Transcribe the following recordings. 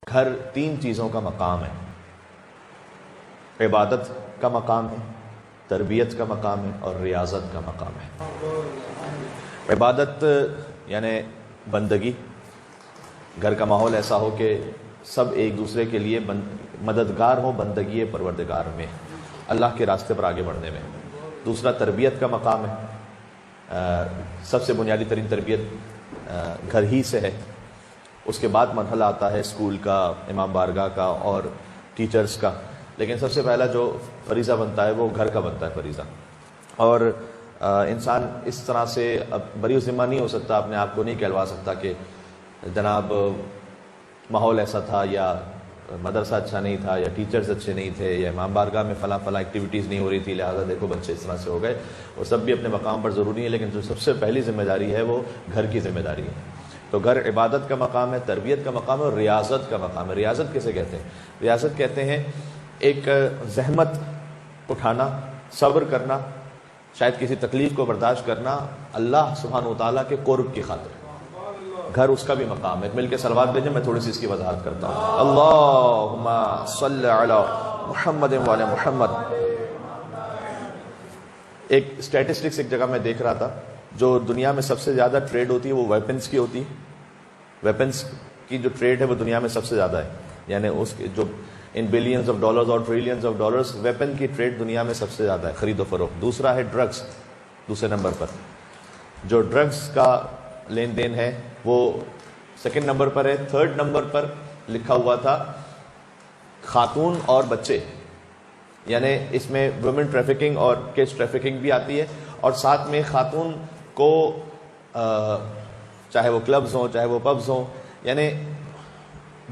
گھر تین چیزوں کا مقام ہے، عبادت کا مقام ہے، تربیت کا مقام ہے اور ریاضت کا مقام ہے۔ عبادت یعنی بندگی، گھر کا ماحول ایسا ہو کہ سب ایک دوسرے کے لیے مددگار ہو بندگی پروردگار میں، اللہ کے راستے پر آگے بڑھنے میں۔ دوسرا تربیت کا مقام ہے، سب سے بنیادی ترین تربیت گھر ہی سے ہے۔ اس کے بعد مرحلہ آتا ہے اسکول کا، امام بارگاہ کا اور ٹیچرز کا، لیکن سب سے پہلا جو فریضہ بنتا ہے وہ گھر کا بنتا ہے فریضہ۔ اور انسان اس طرح سے اب بری ذمہ نہیں ہو سکتا، اپنے آپ کو نہیں کہلوا سکتا کہ جناب ماحول ایسا تھا، یا مدرسہ اچھا نہیں تھا، یا ٹیچرز اچھے نہیں تھے، یا امام بارگاہ میں فلاں ایکٹیویٹیز نہیں ہو رہی تھی، لہٰذا دیکھو بچے اس طرح سے ہو گئے۔ وہ سب بھی اپنے مقام پر ضروری ہے، لیکن جو سب سے پہلی ذمہ داری ہے وہ گھر کی ذمہ داری ہے۔ تو گھر عبادت کا مقام ہے، تربیت کا مقام ہے اور ریاضت کا مقام ہے۔ ریاضت کیسے کہتے ہیں؟ ریاضت کہتے ہیں ایک زحمت اٹھانا، صبر کرنا، شاید کسی تکلیف کو برداشت کرنا اللہ سبحانہ وتعالیٰ کے قرب کی خاطر۔ گھر اس کا بھی مقام ہے۔ مل کے صلوات بھیجیں، میں تھوڑی سی اس کی وضاحت کرتا ہوں۔ اللہم صلی علی محمد وعلی محمد۔ ایک اسٹیٹسٹکس ایک جگہ میں دیکھ رہا تھا، جو دنیا میں سب سے زیادہ ٹریڈ ہوتی ہے وہ ویپنز کی ہوتی ہے۔ ویپنز کی جو ٹریڈ ہے وہ دنیا میں سب سے زیادہ ہے، یعنی اس کے جو ان بلینز آف ڈالرز اور ٹریلینز آف ڈالرز، ویپن کی ٹریڈ دنیا میں سب سے زیادہ ہے، خرید و فروخت۔ دوسرا ہے ڈرگز، دوسرے نمبر پر جو ڈرگز کا لین دین ہے وہ سیکنڈ نمبر پر ہے۔ تھرڈ نمبر پر لکھا ہوا تھا خاتون اور بچے، یعنی اس میں ویمن ٹریفکنگ اور کڈز ٹریفکنگ بھی آتی ہے، اور ساتھ میں خاتون کو چاہے وہ کلبز ہوں چاہے وہ پبز ہوں، یعنی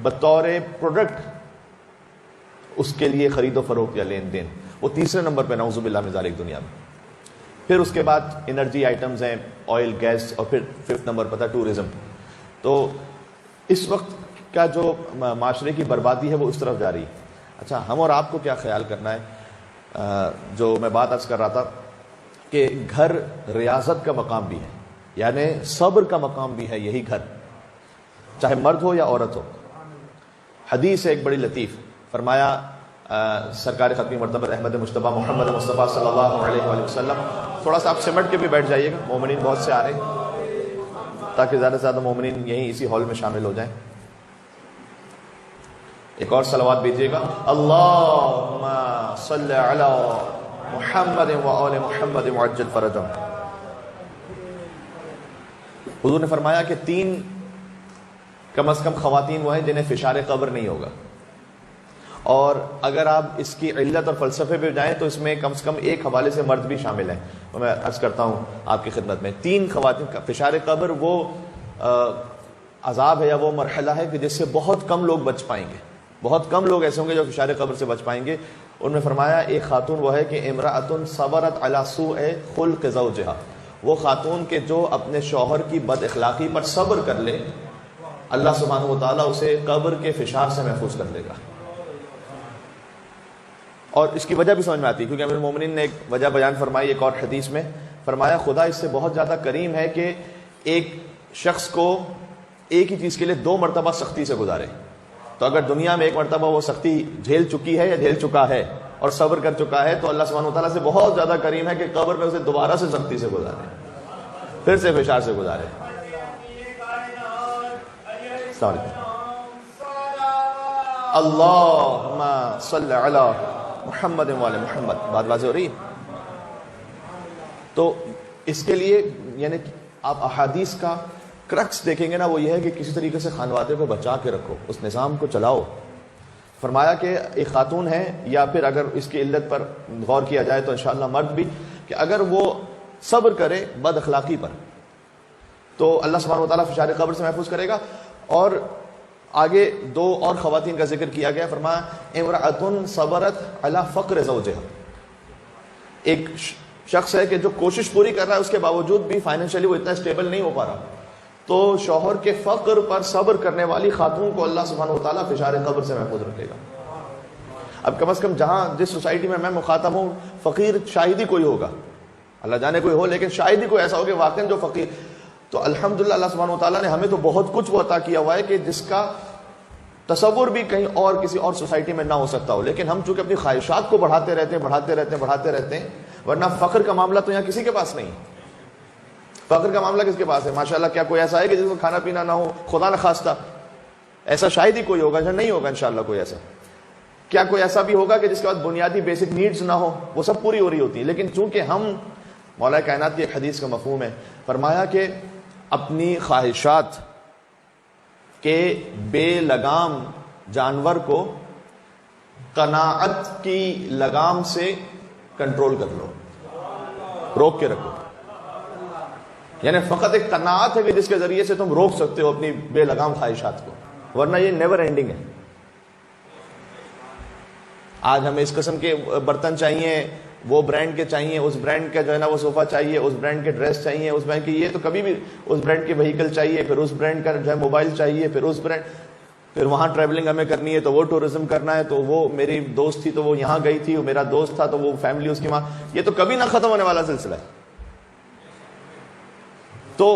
بطور پروڈکٹ اس کے لیے خرید و فروخت یا لین دین، وہ تیسرے نمبر پہ نعوذ باللہ من ذالک دنیا میں۔ پھر اس کے بعد انرجی آئٹمز ہیں، آئل، گیس، اور پھر ففتھ نمبر پر تھا ٹورزم۔ تو اس وقت کا جو معاشرے کی بربادی ہے وہ اس طرف جا رہی ہے۔ اچھا، ہم اور آپ کو کیا خیال کرنا ہے؟ جو میں بات عرض کر رہا تھا کہ گھر ریاضت کا مقام بھی ہے، یعنی صبر کا مقام بھی ہے یہی گھر، چاہے مرد ہو یا عورت ہو۔ حدیث ہے ایک بڑی لطیف، فرمایا سرکار ختمی مرتبہ احمد مصطفیٰ محمد مصطفیٰ صلی اللہ علیہ وآلہ وسلم، تھوڑا سا آپ سمٹ کے بھی بیٹھ جائیے گا، مومنین بہت سے آ رہے ہیں تاکہ زیادہ سے زیادہ مومنین یہیں اسی ہال میں شامل ہو جائیں۔ ایک اور صلوات بھیجیے گا، اللہم صلی علی محمد وآل محمد وعجل فرجہم۔ حضور نے فرمایا کہ تین کم از کم خواتین وہ ہیں جنہیں فشار قبر نہیں ہوگا، اور اگر آپ اس کی علت اور فلسفے پہ جائیں تو اس میں کم سے کم ایک حوالے سے مرد بھی شامل ہیں۔ تو میں عرض کرتا ہوں آپ کی خدمت میں، تین خواتین کا فشار قبر وہ عذاب ہے یا وہ مرحلہ ہے کہ جس سے بہت کم لوگ بچ پائیں گے، بہت کم لوگ ایسے ہوں گے جو فشار قبر سے بچ پائیں گے۔ ان میں فرمایا ایک خاتون وہ ہے کہ امرأۃ صبرت علی سوء خلق زوجہا، وہ خاتون کے جو اپنے شوہر کی بد اخلاقی پر صبر کر لے، اللہ سبحانہ و تعالیٰ اسے قبر کے فشار سے محفوظ کر لے گا۔ اور اس کی وجہ بھی سمجھ میں آتی ہے، کیونکہ امیر المومنین نے ایک وجہ بیان فرمائی ایک اور حدیث میں، فرمایا خدا اس سے بہت زیادہ کریم ہے کہ ایک شخص کو ایک ہی چیز کے لیے 2 مرتبہ سختی سے گزارے۔ تو اگر دنیا میں ایک مرتبہ وہ سختی جھیل چکی ہے یا جھیل چکا ہے اور صبر کر چکا ہے، تو اللہ سبحانہ وتعالیٰ سے بہت زیادہ کریم ہے کہ قبر میں اسے دوبارہ سے سختی سے گزارے، پھر سے فشار سے گزارے۔ السلام علیکم۔ اللہم صلی علی محمد وعلی محمد، بات واضح ہو رہی ہے؟ تو اس کے لیے یعنی آپ احادیث کا کرکس دیکھیں گے نا، وہ یہ ہے کہ کسی طریقے سے خانوادے کو بچا کے رکھو، اس نظام کو چلاؤ۔ فرمایا کہ ایک خاتون ہے، یا پھر اگر اس کی علت پر غور کیا جائے تو انشاءاللہ مرد بھی، کہ اگر وہ صبر کرے بد اخلاقی پر تو اللہ سبحانہ و تعالیٰ فشار قبر سے محفوظ کرے گا۔ اور آگے 2 اور خواتین کا ذکر کیا گیا، فرمایا امرأۃ صبرت علی فقر زوجہا، ایک شخص ہے کہ جو کوشش پوری کر رہا ہے، اس کے باوجود بھی فائنینشلی وہ اتنا اسٹیبل نہیں ہو پا رہا، تو شوہر کے فقر پر صبر کرنے والی خاتون کو اللہ سبحانہ و تعالیٰ فشار قبر سے محفوظ رکھے گا۔ اب کم از کم جہاں جس سوسائٹی میں مخاطب ہوں، فقیر شاید ہی کوئی ہوگا، اللہ جانے کوئی ہو، لیکن شاید ہی کوئی ایسا ہو کہ واقعی جو فقیر، تو الحمدللہ اللہ سبحانہ و تعالیٰ نے ہمیں تو بہت کچھ وہ عطا کیا ہوا ہے کہ جس کا تصور بھی کہیں اور کسی اور سوسائٹی میں نہ ہو سکتا ہو، لیکن ہم چونکہ اپنی خواہشات کو بڑھاتے رہتے ہیں، ورنہ فقر کا معاملہ تو یہاں کسی کے پاس نہیں ہے۔ فقر کا معاملہ کس کے پاس ہے؟ ماشاءاللہ کیا کوئی ایسا ہے کہ جس کو کھانا پینا نہ ہو؟ خدا نہ خواستہ، ایسا شاید ہی کوئی ہوگا، نہیں ہوگا انشاءاللہ کوئی ایسا۔ کیا کوئی ایسا بھی ہوگا کہ جس کے بعد بنیادی بیسک نیڈز نہ ہو؟ وہ سب پوری ہو رہی ہوتی ہیں، لیکن چونکہ ہم، مولا کائنات کی ایک حدیث کا مفہوم ہے، فرمایا کہ اپنی خواہشات کے بے لگام جانور کو قناعت کی لگام سے کنٹرول کر لو، روک کے رکھو۔ یعنی فقط ایک قناعت ہے کہ جس کے ذریعے سے تم روک سکتے ہو اپنی بے لگام خواہشات کو، ورنہ یہ نیور اینڈنگ ہے۔ آج ہمیں اس قسم کے برتن چاہیے، وہ برانڈ کے چاہیے، اس برانڈ کا جو ہے نا وہ صوفہ چاہیے، اس برانڈ کے ڈریس چاہیے، اس برانڈ کی، یہ تو کبھی بھی اس برانڈ کے وہیکل چاہیے، پھر اس برانڈ کا جو ہے موبائل چاہیے، پھر اس برانڈ، پھر وہاں ٹریولنگ ہمیں کرنی ہے تو وہ ٹورزم کرنا ہے، تو وہ میری دوست تھی تو وہ یہاں گئی تھی، وہ میرا دوست تھا تو وہ فیملی اس کی ماں، یہ تو کبھی نہ ختم ہونے والا سلسلہ ہے۔ تو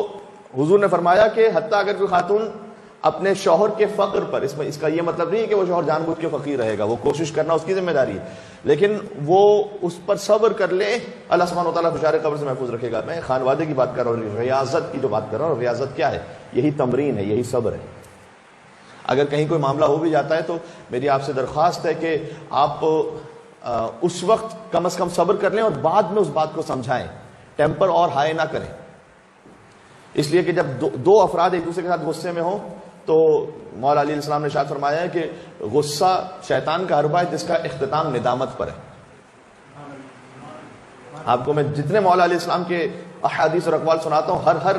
حضور نے فرمایا کہ حتیٰ اگر کوئی خاتون اپنے شوہر کے فقر پر، اس کا یہ مطلب نہیں ہے کہ وہ شوہر جان بوجھ کے فقیر رہے گا، وہ کوشش کرنا اس کی ذمہ داری ہے، لیکن وہ اس پر صبر کر لے، اللہ سبحانہ وتعالیٰ فشار قبر سے محفوظ رکھے گا۔ میں خانوادے کی بات کر رہا ہوں، ریاضت کی جو بات کر رہا ہوں، ریاضت کیا ہے؟ یہی تمرین ہے، یہی صبر ہے۔ اگر کہیں کوئی معاملہ ہو بھی جاتا ہے تو میری آپ سے درخواست ہے کہ آپ اس وقت کم از کم صبر کر لیں اور بعد میں اس بات کو سمجھائیں، ٹیمپر اور ہائی نہ کریں، اس لیے کہ جب دو افراد ایک دوسرے کے ساتھ غصے میں ہوں تو مولا علیہ السلام نے ارشاد فرمایا ہے کہ غصہ شیطان کا حربہ ہے جس کا اختتام ندامت پر ہے۔ آپ کو میں جتنے مولا علیہ السلام کے احادیث اور اقوال سناتا ہوں، ہر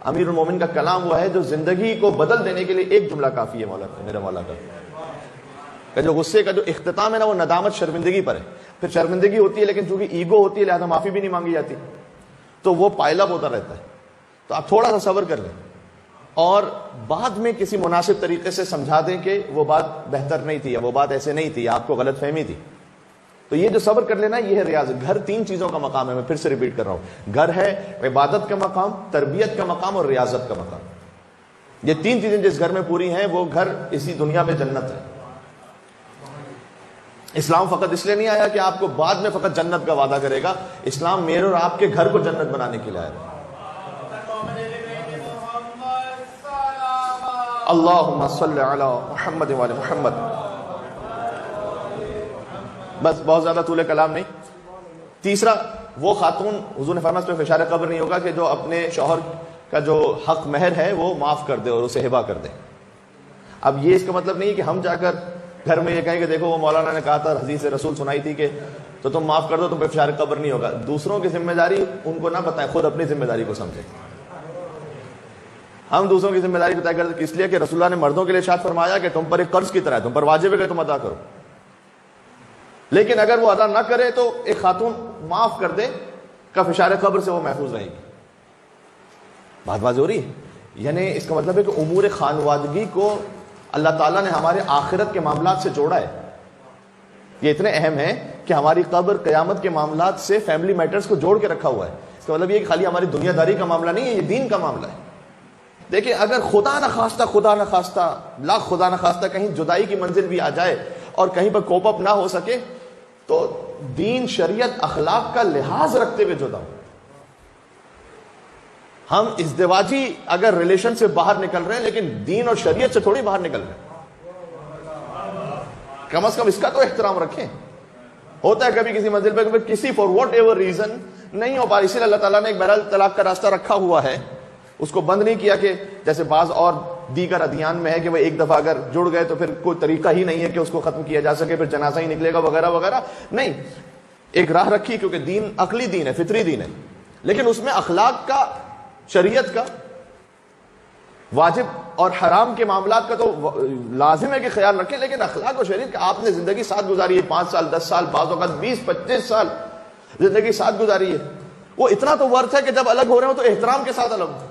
امیر المومن کا کلام وہ ہے جو زندگی کو بدل دینے کے لیے ایک جملہ کافی ہے میرے مولا کا جو غصے کا جو اختتام ہے نا وہ ندامت، شرمندگی پر ہے۔ پھر شرمندگی ہوتی ہے لیکن چونکہ ایگو ہوتی ہے لہذا معافی بھی نہیں مانگی جاتی، تو وہ پائل اپ ہوتا رہتا ہے۔ تو آپ تھوڑا سا صبر کر لیں اور بعد میں کسی مناسب طریقے سے سمجھا دیں کہ وہ بات بہتر نہیں تھی، یا وہ بات ایسے نہیں تھی، یا آپ کو غلط فہمی تھی۔ تو یہ جو صبر کر لینا یہ ہے ریاضت۔ گھر تین چیزوں کا مقام ہے، میں پھر سے ریپیٹ کر رہا ہوں، گھر ہے عبادت کا مقام، تربیت کا مقام اور ریاضت کا مقام۔ یہ تین چیزیں جس گھر میں پوری ہیں وہ گھر اسی دنیا میں جنت ہے۔ اسلام فقط اس لیے نہیں آیا کہ آپ کو بعد میں فقط جنت کا وعدہ کرے گا، اسلام میرے اور آپ کے گھر کو جنت بنانے کے لیے آیا۔ اللہم صلی علی محمد وعلی محمد۔ بس بہت زیادہ طول کلام نہیں۔ تیسرا، وہ خاتون، حضور نے فرمایا اس پہ فشار قبر نہیں ہوگا کہ جو اپنے شوہر کا جو حق مہر ہے وہ معاف کر دے اور اسے ہبہ کر دے۔ اب یہ اس کا مطلب نہیں کہ ہم جا کر گھر میں یہ کہیں کہ دیکھو وہ مولانا نے کہا تھا، حدیث رسول سنائی تھی کہ تو تم معاف کر دو، تم پہ فشار قبر نہیں ہوگا۔ دوسروں کی ذمہ داری ان کو نہ بتائیں، خود اپنی ذمہ داری کو سمجھیں۔ ہم دوسروں کی ذمہ داری کو طے کرتے ہیں، اس لیے کہ رسول اللہ نے مردوں کے لیے ارشاد فرمایا کہ تم پر ایک قرض کی طرح ہے، تم پر واجب ہے کہ تم ادا کرو، لیکن اگر وہ ادا نہ کرے تو ایک خاتون معاف کر دے کا فشار قبر سے وہ محفوظ رہے گی۔ بات واضح ہو رہی ہے؟ یعنی اس کا مطلب ہے کہ امور خانوادگی کو اللہ تعالیٰ نے ہمارے آخرت کے معاملات سے جوڑا ہے۔ یہ اتنے اہم ہیں کہ ہماری قبر قیامت کے معاملات سے فیملی میٹرز کو جوڑ کے رکھا ہوا ہے۔ اس کا مطلب یہ کہ خالی ہماری دنیا داری کا معاملہ نہیں ہے، یہ دین کا معاملہ ہے۔ دیکھیں اگر خدا نہ خواستہ لاکھ خدا نہ خواستہ کہیں جدائی کی منزل بھی آ جائے اور کہیں پر کوپ اپ نہ ہو سکے تو دین، شریعت، اخلاق کا لحاظ رکھتے ہوئے جدا ہو۔ ہم ازدواجی اگر ریلیشن سے باہر نکل رہے ہیں لیکن دین اور شریعت سے تھوڑی باہر نکل رہے ہیں، کم از کم اس کا تو احترام رکھیں۔ ہوتا ہے کبھی کسی منزل پہ کسی فار واٹ ایور ریزن نہیں ہو پا رہی، اسی لیے اللہ تعالیٰ نے ایک بہرحال طلاق کا راستہ رکھا ہوا ہے، اس کو بند نہیں کیا کہ جیسے بعض اور دیگر ادیان میں ہے کہ وہ ایک دفعہ اگر جڑ گئے تو پھر کوئی طریقہ ہی نہیں ہے کہ اس کو ختم کیا جا سکے، پھر جنازہ ہی نکلے گا وغیرہ وغیرہ، نہیں، ایک راہ رکھی کیونکہ دین عقلی دین ہے، فطری دین ہے، لیکن اس میں اخلاق کا، شریعت کا، واجب اور حرام کے معاملات کا تو لازم ہے کہ خیال رکھیں، لیکن اخلاق اور شریعت کا آپ نے زندگی ساتھ گزاری ہے، 5 سال 10 سال بعض اوقات 20-25 سال زندگی ساتھ گزاری ہے، وہ اتنا تو ورث ہے کہ جب الگ ہو رہے ہو تو احترام کے ساتھ الگ ہو۔